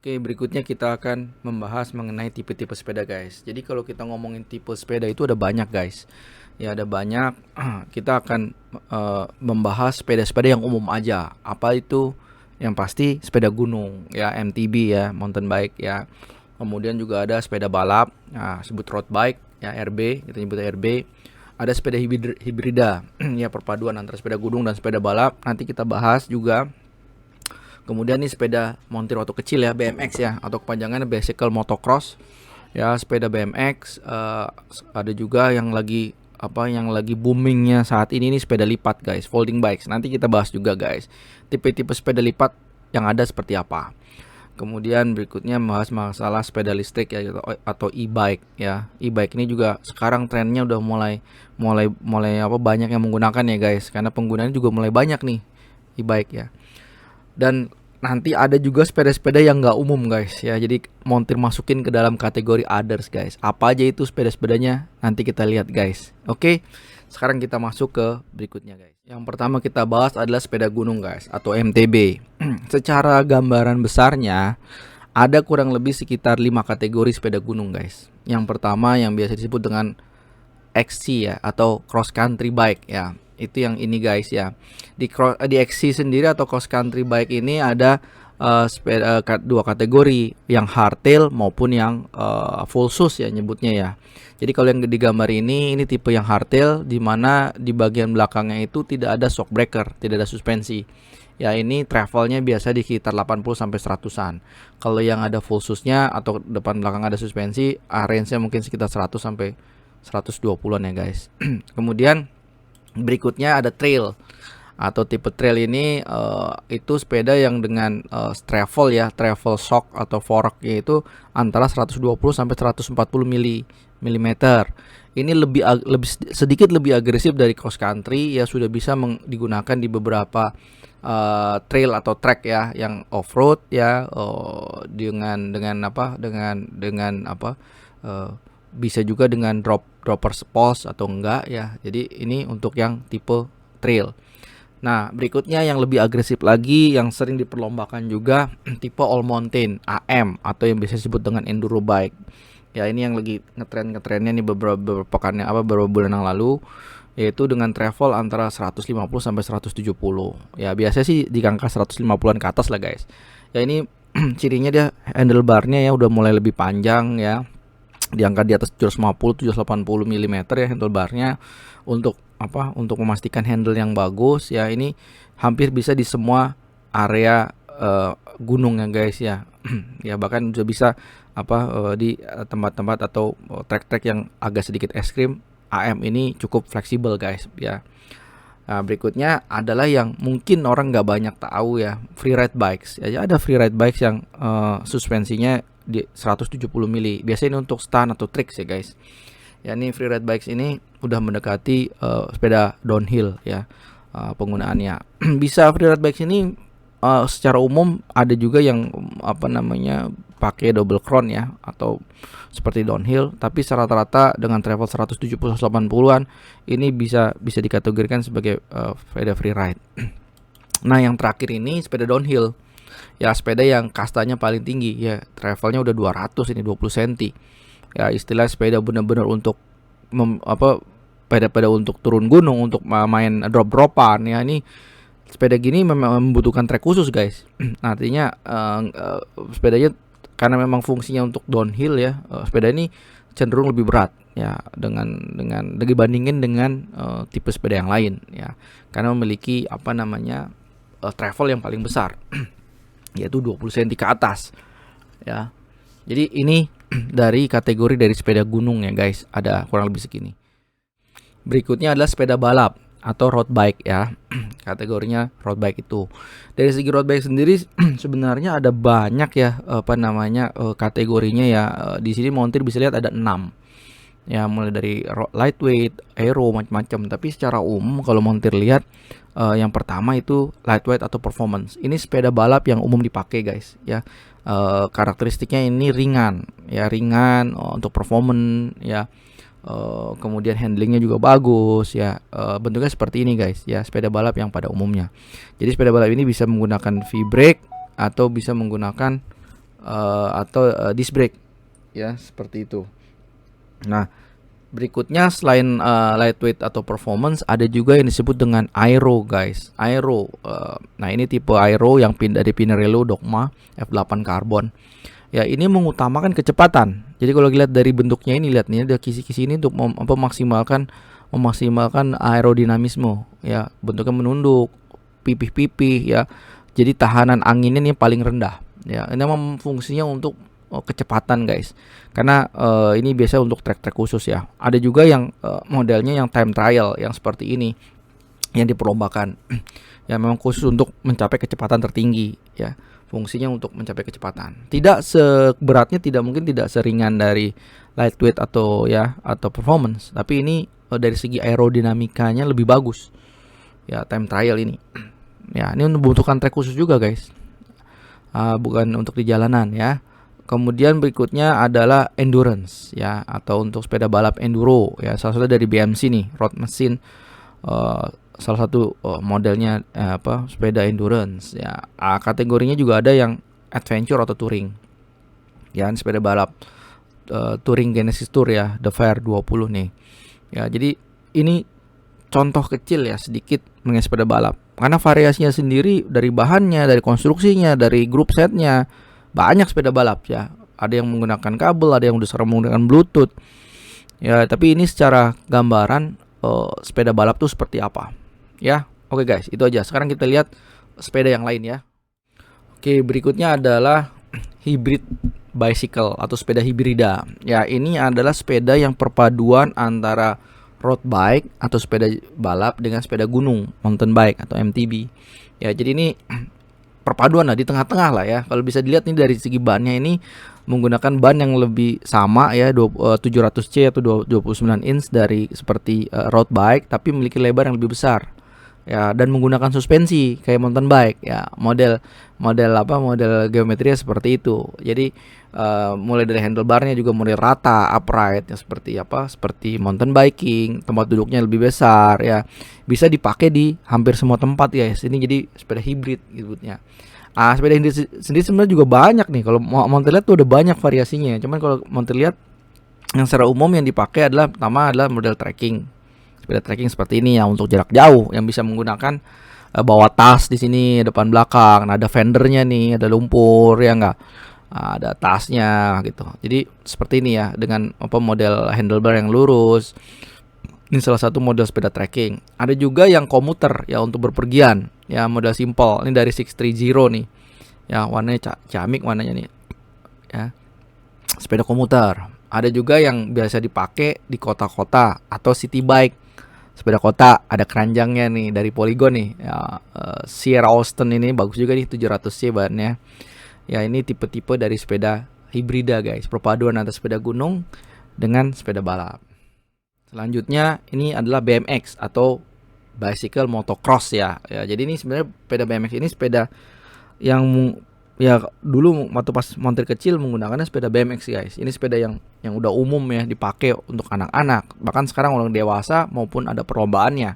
Oke, berikutnya kita akan membahas mengenai tipe-tipe sepeda, guys. Jadi kalau kita ngomongin tipe sepeda itu ada banyak, guys. Ya, ada banyak. Kita akan membahas sepeda-sepeda yang umum aja. Apa itu? Yang pasti sepeda gunung, ya MTB ya, mountain bike ya. Kemudian juga ada sepeda balap, nah, sebut road bike, ya RB, kita nyebut RB. Ada sepeda hibrida, ya perpaduan antara sepeda gunung dan sepeda balap. Nanti kita bahas juga. Kemudian nih sepeda montir waktu kecil ya, BMX ya, atau kepanjangannya bicycle motocross. Ya, sepeda BMX. Ada juga yang lagi boomingnya saat ini nih sepeda lipat, guys, folding bikes. Nanti kita bahas juga, guys, tipe-tipe sepeda lipat yang ada seperti apa. Kemudian berikutnya bahas masalah sepeda listrik ya, atau e-bike ya. E-bike ini juga sekarang trennya udah mulai banyak yang menggunakan ya, guys, karena penggunanya juga mulai banyak nih e-bike ya. Dan nanti ada juga sepeda-sepeda yang nggak umum, guys ya. Jadi montir masukin ke dalam kategori others, guys. Apa aja itu sepeda-sepedanya? Nanti kita lihat, guys. Oke. Sekarang kita masuk ke berikutnya, guys. Yang pertama kita bahas adalah sepeda gunung, guys, atau MTB. Secara gambaran besarnya ada kurang lebih sekitar 5 kategori sepeda gunung, guys. Yang pertama yang biasa disebut dengan XC ya, atau cross country bike ya. Itu yang ini, guys ya. Di XC sendiri atau cross country bike ini ada dua kategori, yang hardtail maupun yang full sus ya nyebutnya ya. Jadi kalau yang di gambar ini tipe yang hardtail, di mana di bagian belakangnya itu tidak ada shock breaker, tidak ada suspensi. Ya, ini travelnya biasa di sekitar 80 sampai 100-an. Kalau yang ada full susnya atau depan belakang ada suspensi, range-nya mungkin sekitar 100 sampai 120-an ya, guys. Kemudian berikutnya ada trail atau tipe trail ini itu sepeda yang dengan travel ya, travel shock atau fork, yaitu antara 120 sampai 140 mm. Ini sedikit lebih agresif dari cross country ya, sudah bisa digunakan di beberapa trail atau track ya, yang off road ya, dengan bisa juga dengan dropper post atau enggak ya. Jadi ini untuk yang tipe trail. Nah, berikutnya yang lebih agresif lagi yang sering diperlombakan juga tipe all mountain AM atau yang biasa disebut dengan enduro bike. Ya, ini yang lagi ngetrennya nih beberapa bulan yang lalu, yaitu dengan travel antara 150 sampai 170. Ya, biasanya sih di angka 150-an ke atas lah, guys. Ya, ini cirinya dia handlebarnya ya udah mulai lebih panjang ya. Diangkat di atas 750-780 mm ya handlebarnya, untuk memastikan handle yang bagus ya. Ini hampir bisa di semua area gunung ya, guys ya. Ya, bahkan juga bisa di tempat-tempat atau trek-trek yang agak sedikit ekstrim, AM ini cukup fleksibel, guys ya. Nah, berikutnya adalah yang mungkin orang nggak banyak tahu ya, freeride bikes ya. Ada freeride bikes yang suspensinya di 170 mili. Biasanya ini untuk stunt atau tricks ya, guys. Ya, ini freeride bikes ini udah mendekati sepeda downhill ya penggunaannya. Bisa freeride bikes ini secara umum ada juga yang pakai double crown ya, atau seperti downhill, tapi rata-rata dengan travel 170-180-an ini bisa dikategorikan sebagai sepeda freeride. Nah, yang terakhir ini sepeda downhill. Ya, sepeda yang kastanya paling tinggi ya, travelnya udah 200 ini 20 cm. Ya, istilah sepeda benar-benar untuk sepeda untuk turun gunung, untuk main drop-dropan ya. Ini sepeda gini memang membutuhkan trek khusus, guys. Artinya sepedanya karena memang fungsinya untuk downhill ya, sepeda ini cenderung lebih berat ya dibandingin dengan tipe sepeda yang lain ya, karena memiliki travel yang paling besar yaitu 20 cm ke atas ya. Jadi ini dari kategori dari sepeda gunung ya, guys, ada kurang lebih segini. Berikutnya adalah sepeda balap atau road bike ya. Kategorinya road bike itu. Dari segi road bike sendiri sebenarnya ada banyak ya kategorinya ya. Di sini montir bisa lihat ada 6. Ya, mulai dari lightweight, aero, macam-macam. Tapi secara umum kalau montir lihat, yang pertama itu lightweight atau performance. Ini sepeda balap yang umum dipakai, guys ya. Karakteristiknya ini ringan untuk performance ya. Kemudian handlingnya juga bagus ya. Bentuknya seperti ini, guys ya, sepeda balap yang pada umumnya. Jadi sepeda balap ini bisa menggunakan V-brake atau bisa menggunakan atau disc brake ya, seperti itu. Nah, berikutnya selain lightweight atau performance, ada juga yang disebut dengan aero guys. Aero. Nah, ini tipe aero yang dari Pinarello Dogma F8 Carbon. Ya, ini mengutamakan kecepatan. Jadi kalau dilihat dari bentuknya ini, lihat nih, ada kisi-kisi ini untuk memaksimalkan aerodinamisme ya. Bentuknya menunduk, pipih-pipih ya. Jadi tahanan anginnya ini paling rendah. Ya, ini memang fungsinya untuk kecepatan guys, karena ini biasa untuk trek-trek khusus ya. Ada juga yang modelnya yang time trial yang seperti ini yang diperlombakan ya, memang khusus untuk mencapai kecepatan tertinggi ya, fungsinya untuk mencapai kecepatan. Tidak seberatnya, tidak seringan dari lightweight atau performance, tapi ini dari segi aerodinamikanya lebih bagus ya, time trial ini ya. Ini membutuhkan trek khusus juga guys, bukan untuk di jalanan ya. Kemudian berikutnya adalah endurance ya, atau untuk sepeda balap enduro ya, salah satu dari BMC nih, Road Machine, salah satu modelnya sepeda endurance ya. Kategorinya juga ada yang adventure atau touring ya, sepeda balap touring Genesis Tour ya, The Fair 20 nih ya. Jadi ini contoh kecil ya sedikit mengenai sepeda balap, karena variasinya sendiri dari bahannya, dari konstruksinya, dari grup setnya. Banyak sepeda balap ya, ada yang menggunakan kabel, ada yang udah menggunakan Bluetooth ya. Tapi ini secara gambaran sepeda balap tuh seperti apa ya. Oke guys, itu aja. Sekarang kita lihat sepeda yang lain ya. Oke, berikutnya adalah hybrid bicycle atau sepeda hibrida ya. Ini adalah sepeda yang perpaduan antara road bike atau sepeda balap dengan sepeda gunung, mountain bike atau MTB ya. Jadi ini perpaduan lah, di tengah-tengah lah ya. Kalau bisa dilihat nih dari segi bannya, ini menggunakan ban yang lebih sama ya, 700C atau 29 inch dari seperti road bike, tapi memiliki lebar yang lebih besar ya, dan menggunakan suspensi kayak mountain bike ya. Model geometrinya seperti itu. Jadi mulai dari handlebarnya juga mulai rata, upright ya, seperti mountain biking. Tempat duduknya lebih besar ya, bisa dipakai di hampir semua tempat guys. Ini jadi sepeda hibrid disebutnya. Sepeda hibrid sendiri sebenarnya juga banyak nih. Kalau mau terlihat tuh ada banyak variasinya. Cuman kalau mau terlihat yang secara umum yang dipakai adalah, pertama adalah model trekking. Sepeda trekking seperti ini yang untuk jarak jauh, yang bisa menggunakan bawa tas di sini depan belakang. Nah, ada fendernya nih, ada lumpur ya enggak, ada tasnya gitu. Jadi seperti ini ya, dengan model handlebar yang lurus. Ini salah satu model sepeda trekking. Ada juga yang komuter ya, untuk berpergian ya, model simple. Ini dari 630 nih ya, warnanya ciamik warnanya nih ya, sepeda komuter. Ada juga yang biasa dipakai di kota-kota atau city bike, sepeda kota. Ada keranjangnya nih dari Polygon nih ya, Sierra Austin ini bagus juga nih, 700C bahannya ya. Ini tipe-tipe dari sepeda hibrida guys, perpaduan antara sepeda gunung dengan sepeda balap. Selanjutnya ini adalah BMX atau bicycle motocross ya. Jadi ini sebenarnya sepeda BMX ini sepeda yang ya dulu waktu pas montir kecil menggunakannya sepeda BMX guys. Ini sepeda yang udah umum ya, dipakai untuk anak-anak, bahkan sekarang orang dewasa maupun ada perlombaannya.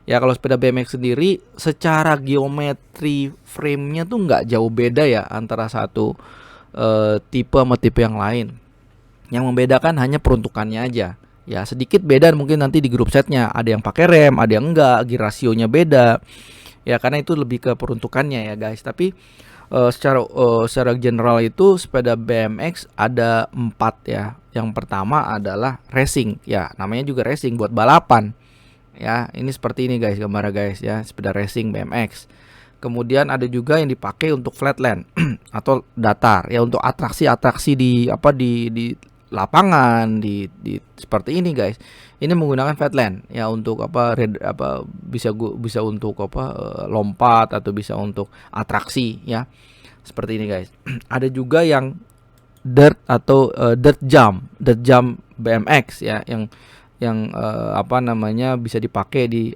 Ya, kalau sepeda BMX sendiri secara geometri frame-nya tuh nggak jauh beda ya antara satu tipe sama tipe yang lain. Yang membedakan hanya peruntukannya aja. Ya, sedikit beda mungkin nanti di grup setnya, ada yang pakai rem, ada yang enggak, gear rasionya beda. Ya, karena itu lebih ke peruntukannya ya guys. Tapi secara general itu sepeda BMX ada 4 ya. Yang pertama adalah racing ya, namanya juga racing, buat balapan ya. Ini seperti ini guys gambarnya guys ya, sepeda racing BMX. Kemudian ada juga yang dipakai untuk flatland atau datar ya, untuk atraksi-atraksi di lapangan di seperti ini guys. Ini menggunakan flatland ya, untuk bisa untuk lompat, atau bisa untuk atraksi ya, seperti ini guys. Ada juga yang dirt atau dirt jump BMX ya, yang bisa dipakai di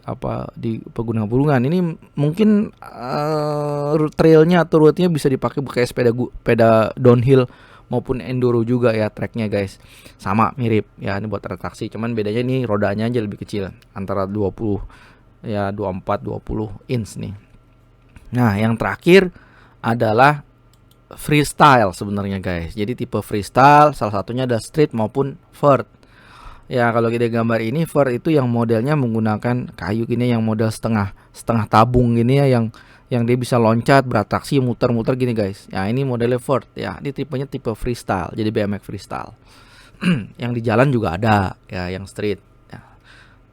pegunungan-pegunungan. Ini mungkin trailnya atau route-nya bisa dipakai kayak sepeda downhill maupun enduro juga ya, tracknya guys. Sama mirip ya, ini buat atraksi, cuman bedanya ini rodanya aja lebih kecil, antara 24 20 inch nih. Nah, yang terakhir adalah freestyle sebenarnya guys. Jadi tipe freestyle salah satunya ada street maupun vert. Ya kalau kita gambar ini vert itu yang modelnya menggunakan kayu gini, yang model setengah tabung gini ya, yang dia bisa loncat, beratraksi, muter-muter gini guys. Ya ini modelnya vert ya. Ini tipenya tipe freestyle. Jadi BMX freestyle. Yang di jalan juga ada ya, yang street. Ya.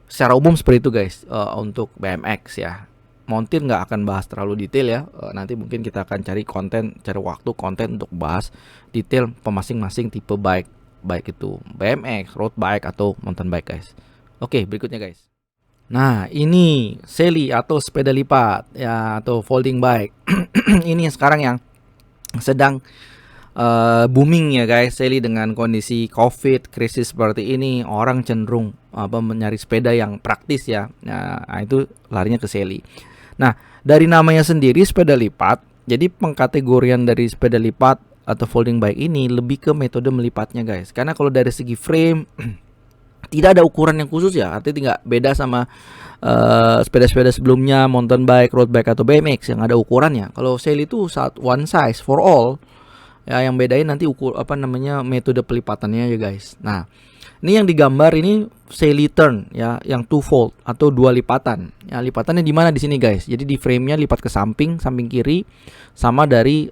Secara umum seperti itu guys untuk BMX ya. Montir nggak akan bahas terlalu detail ya. Nanti mungkin kita akan cari waktu konten untuk bahas detail masing-masing tipe bike, baik itu BMX, road bike atau mountain bike guys. Oke, berikutnya guys. Nah, ini seli atau sepeda lipat ya, atau folding bike. Ini sekarang yang sedang booming ya guys. Seli dengan kondisi COVID krisis seperti ini, orang cenderung mencari sepeda yang praktis ya. Nah, itu larinya ke seli. Nah, dari namanya sendiri sepeda lipat, jadi pengkategorian dari sepeda lipat atau folding bike ini lebih ke metode melipatnya guys. Karena kalau dari segi frame tidak ada ukuran yang khusus ya, artinya tidak beda sama sepeda-sepeda sebelumnya, mountain bike, road bike atau BMX yang ada ukurannya. Kalau seli itu one size for all. Ya, yang bedain nanti metode pelipatannya ya guys. Nah, ini yang digambar ini seli turn ya, yang two fold atau dua lipatan. Ya, lipatannya di mana di sini guys? Jadi di frame-nya lipat ke samping kiri sama dari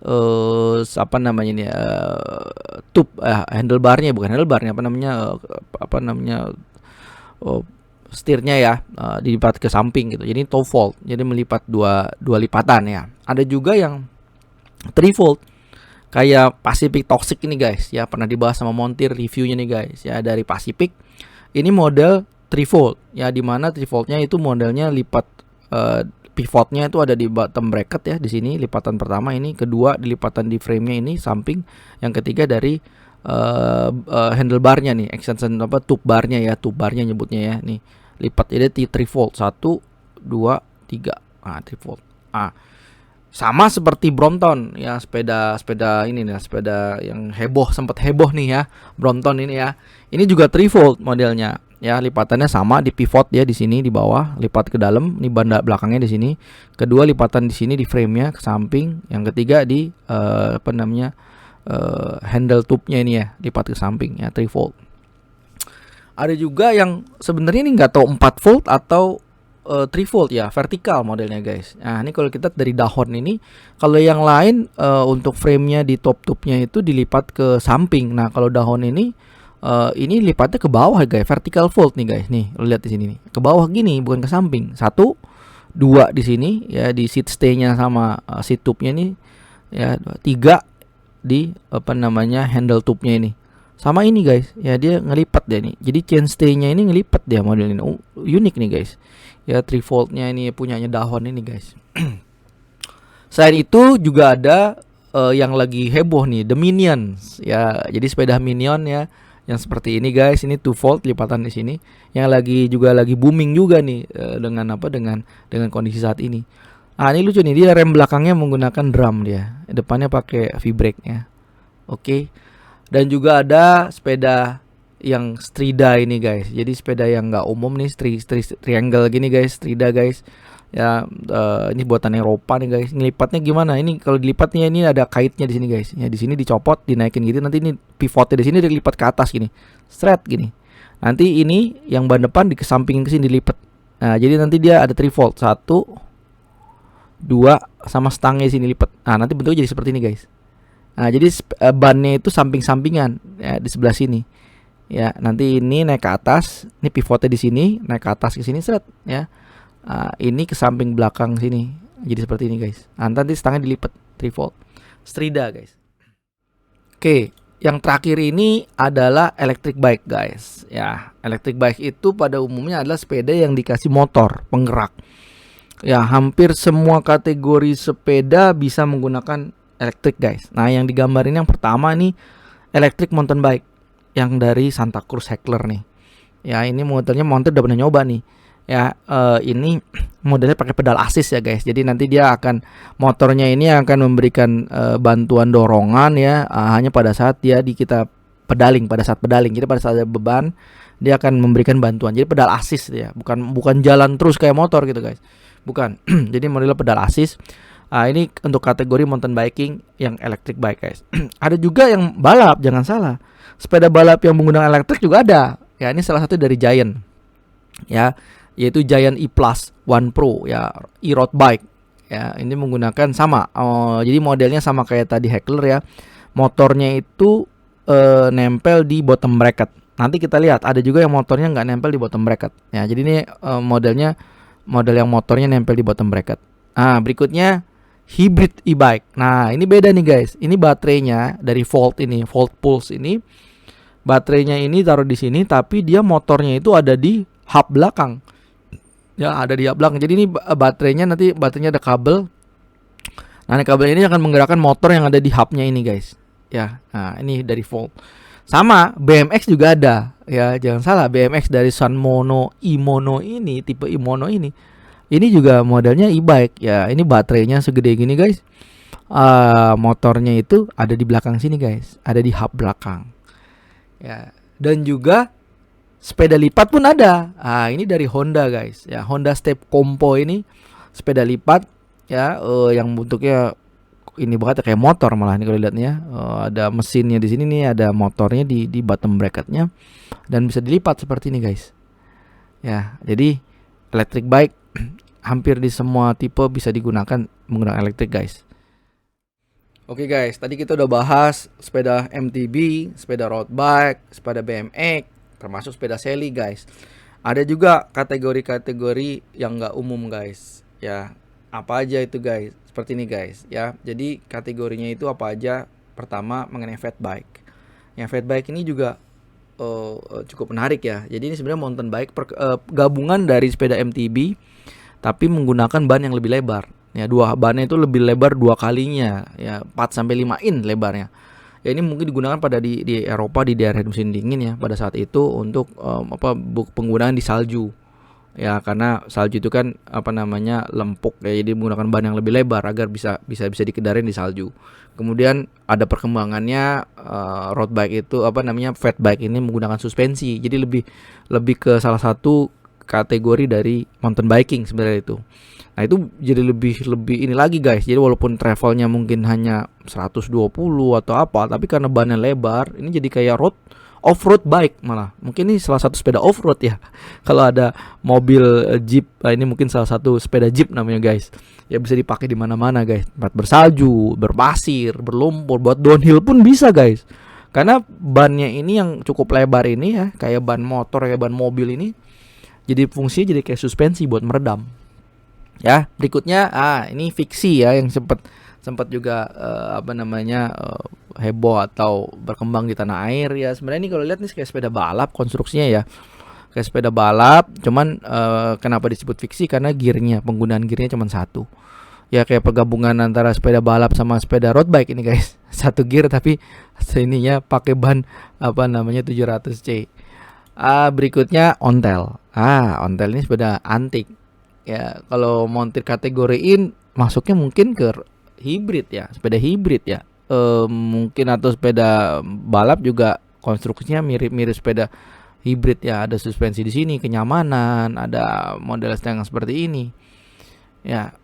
tube handlebarnya, bukan handlebarnya, setirnya ya, dilipat ke samping gitu. Jadi two fold. Jadi melipat dua lipatan ya. Ada juga yang three fold. Kayak Pacific Toxic ini guys ya, pernah dibahas sama Montir reviewnya nih guys ya, dari Pacific. Ini model trifold ya, dimana trifoldnya itu modelnya lipat pivotnya itu ada di bottom bracket ya, di sini lipatan pertama ini, kedua dilipatan di frame-nya ini samping, yang ketiga dari handlebarnya nih, extension tube barnya ya, tube barnya nyebutnya ya, nih lipat jadi trifold 1 2 3 trifold. Sama seperti Brompton ya, sepeda ini nih, sepeda yang sempat heboh nih ya, Brompton ini ya. Ini juga trifold modelnya ya, lipatannya sama di pivot ya, di sini di bawah, lipat ke dalam, ini banda belakangnya di sini. Kedua lipatan di sini di frame-nya ke samping, yang ketiga di handle tube-nya ini ya, lipat ke samping ya, trifold. Ada juga yang sebenarnya ini nggak tahu 4 volt atau 3 volt ya, vertikal modelnya guys. Nah, ini kalau kita dari dahon ini, kalau yang lain untuk frame-nya di top tube-nya itu dilipat ke samping. Nah, kalau dahon ini lipatnya ke bawah guys, vertical fold nih guys. Nih, lihat di sini nih. Ke bawah gini, bukan ke samping. 1 2 di sini ya, di seat stay-nya sama seat tube-nya ini ya, 3 di handle tube-nya ini. Sama ini guys, ya dia ngelipat deh nih. Jadi chain stay-nya ini ngelipat dia model ini. Unik nih guys. Ya, trifold-nya ini punyanya dahon ini guys. Selain itu juga ada yang lagi heboh nih, The Minions ya. Jadi sepeda Minion ya, yang seperti ini guys. Ini two fold lipatan di sini, yang lagi booming juga nih dengan kondisi saat ini. Ini lucu nih, dia rem belakangnya menggunakan drum dia, depannya pakai V-brake ya. Oke. Dan juga ada sepeda yang Strida ini guys. Jadi sepeda yang nggak umum nih, triangle gini guys, Strida guys. Ya, ini buatan Eropa nih guys. Ngelipatnya gimana? Ini kalau dilipatnya ini ada kaitnya di sini guys. Ya, di sini dicopot, dinaikin gitu. Nanti ini pivotnya di sini dilipat ke atas gini, straight gini. Nanti ini yang ban depan dikesampingin ke sini dilipat. Nah, jadi nanti dia ada trifold 1 2 sama stangnya di sini lipat. Nah, nanti bentuknya jadi seperti ini guys. Nah, jadi bannya itu samping-sampingan ya, di sebelah sini. Ya, nanti ini naik ke atas, ini pivotnya di sini, naik ke atas ke sini seret ya. Ini ke samping belakang sini. Jadi seperti ini guys. Nanti stangnya dilipat, trifold. Strida guys. Oke, yang terakhir ini adalah electric bike guys. Ya, electric bike itu pada umumnya adalah sepeda yang dikasih motor penggerak. Ya, hampir semua kategori sepeda bisa menggunakan elektrik guys. Nah, yang digambar ini yang pertama nih, electric mountain bike yang dari Santa Cruz Heckler nih. Ya, ini modelnya Montir udah pernah nyoba nih. Ya, ini modelnya pakai pedal assist ya guys. Jadi nanti dia motornya ini akan memberikan bantuan dorongan ya, hanya pada saat kita pedaling, pada saat pedaling. Jadi pada saat ada beban, dia akan memberikan bantuan. Jadi pedal assist ya, bukan jalan terus kayak motor gitu guys. Bukan. Jadi modelnya pedal assist. Ini untuk kategori mountain biking yang electric bike guys. Ada juga yang balap, jangan salah. Sepeda balap yang menggunakan elektrik juga ada. Ya, ini salah satu dari Giant. Ya, yaitu Giant E-Plus One Pro ya, e-road bike. Ya, ini menggunakan sama. Jadi modelnya sama kayak tadi Heckler ya. Motornya itu nempel di bottom bracket. Nanti kita lihat ada juga yang motornya nggak nempel di bottom bracket. Ya, jadi ini model yang motornya nempel di bottom bracket. Berikutnya hybrid e-bike. Nah, ini beda nih guys. Ini baterainya dari Volt Pulse ini. Baterainya ini taruh di sini, tapi dia motornya itu ada di hub belakang. Ya, ada di hub belakang. Jadi ini baterainya ada kabel. Nah, kabel ini akan menggerakkan motor yang ada di hubnya ini guys. Ya, nah ini dari Volt. Sama BMX juga ada. Ya, jangan salah, BMX dari Sunmono e-mono ini, tipe e-mono ini. Ini juga modelnya e-bike ya. Ini baterainya segede gini guys. Motornya itu ada di belakang sini guys, ada di hub belakang. Ya, dan juga sepeda lipat pun ada. Ini dari Honda guys. Ya, Honda Step Compo ini sepeda lipat ya, yang bentuknya ini banget kayak motor malah nih kalau lihatnya. Ada mesinnya di sini nih, ada motornya di bottom bracketnya dan bisa dilipat seperti ini guys. Ya, jadi electric bike hampir di semua tipe bisa digunakan menggunakan elektrik guys. Oke guys, tadi kita udah bahas sepeda MTB, sepeda road bike, sepeda BMX, termasuk sepeda Sally guys. Ada juga kategori-kategori yang nggak umum guys. Ya, apa aja itu guys? Seperti ini guys ya. Jadi kategorinya itu apa aja? Pertama mengenai fat bike. Yang fat bike ini juga cukup menarik ya. Jadi ini sebenarnya mountain bike gabungan dari sepeda MTB tapi menggunakan ban yang lebih lebar. Ya, bannya itu lebih lebar 2 kalinya ya, 4 sampai 5 in lebarnya. Ya, ini mungkin digunakan pada di Eropa di daerah musim dingin ya pada saat itu untuk penggunaan di salju. Ya, karena salju itu kan lempuk ya, jadi menggunakan ban yang lebih lebar agar bisa dikendarain di salju. Kemudian ada perkembangannya road bike itu fat bike ini menggunakan suspensi. Jadi lebih ke salah satu kategori dari mountain biking sebenarnya itu. Nah, itu jadi lebih ini lagi guys. Jadi walaupun travelnya mungkin hanya 120 atau apa, tapi karena bannya lebar, ini jadi kayak off-road bike malah. Mungkin ini salah satu sepeda off-road ya. Kalau ada mobil Jeep, ini mungkin salah satu sepeda Jeep namanya guys. Ya, bisa dipakai di mana-mana guys. Tempat bersalju, berpasir, berlumpur, buat downhill pun bisa guys. Karena bannya ini yang cukup lebar ini ya, kayak ban motor, kayak ban mobil ini. Jadi fungsinya jadi kayak suspensi buat meredam. Ya, berikutnya ini fiksi ya yang sempat juga heboh atau berkembang di tanah air ya. Sebenarnya ini kalau lihat nih kayak sepeda balap konstruksinya ya. Kayak sepeda balap, cuman kenapa disebut fiksi? Karena penggunaan gearnya cuma satu. Ya, kayak pergabungan antara sepeda balap sama sepeda road bike ini guys. Satu gear tapi sininya pakai ban 700C. Berikutnya ontel. Ontel ini sepeda antik. Ya, kalau montir kategoriin masuknya mungkin ke hibrid ya, sepeda hibrid ya. Mungkin atau sepeda balap juga konstruksinya mirip-mirip sepeda hibrid ya. Ada suspensi di sini, kenyamanan, ada model yang seperti ini. Ya,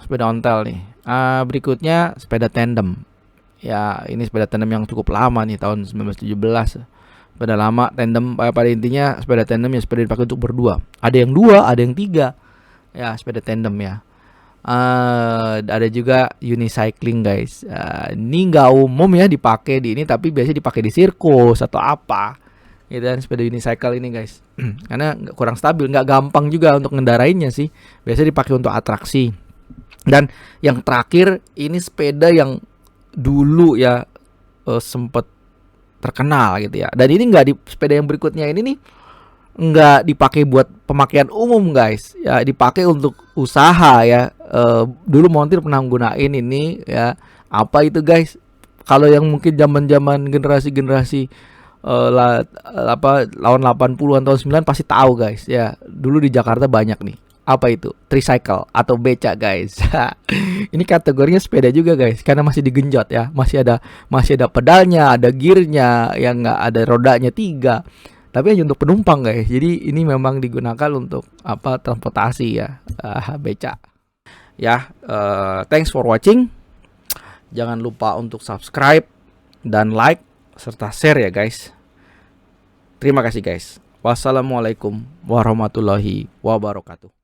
sepeda ontel nih. Berikutnya sepeda tandem. Ya, ini sepeda tandem yang cukup lama nih, tahun 1917. Sepeda lama tandem, pada intinya sepeda tandem ya sepeda dipakai untuk berdua. Ada yang 2, ada yang 3. Ya, sepeda tandem ya. Ada juga unicycling guys. Ini nggak umum ya dipakai di ini, tapi biasanya dipakai di sirkus atau apa. Gitu kan, sepeda unicycle ini guys. Karena kurang stabil, nggak gampang juga untuk ngendarainnya sih. Biasanya dipakai untuk atraksi. Dan yang terakhir ini sepeda yang dulu ya sempat terkenal gitu ya. Dan ini sepeda yang berikutnya ini nih nggak dipakai buat pemakaian umum guys ya, dipakai untuk usaha ya. Dulu montir pernah gunain ini ya. Apa itu guys? Kalau yang mungkin zaman generasi lawan 80-an tahun 90 pasti tahu guys ya. Dulu di Jakarta banyak nih. Apa itu? Tricycle atau becak guys. Ini kategorinya sepeda juga guys, karena masih digenjot ya. Masih ada pedalnya, ada gearnya, yang nggak ada rodanya 3. Tapi hanya untuk penumpang guys. Jadi ini memang digunakan untuk transportasi ya, becak. Ya, thanks for watching. Jangan lupa untuk subscribe dan like serta share ya guys. Terima kasih guys. Wassalamualaikum warahmatullahi wabarakatuh.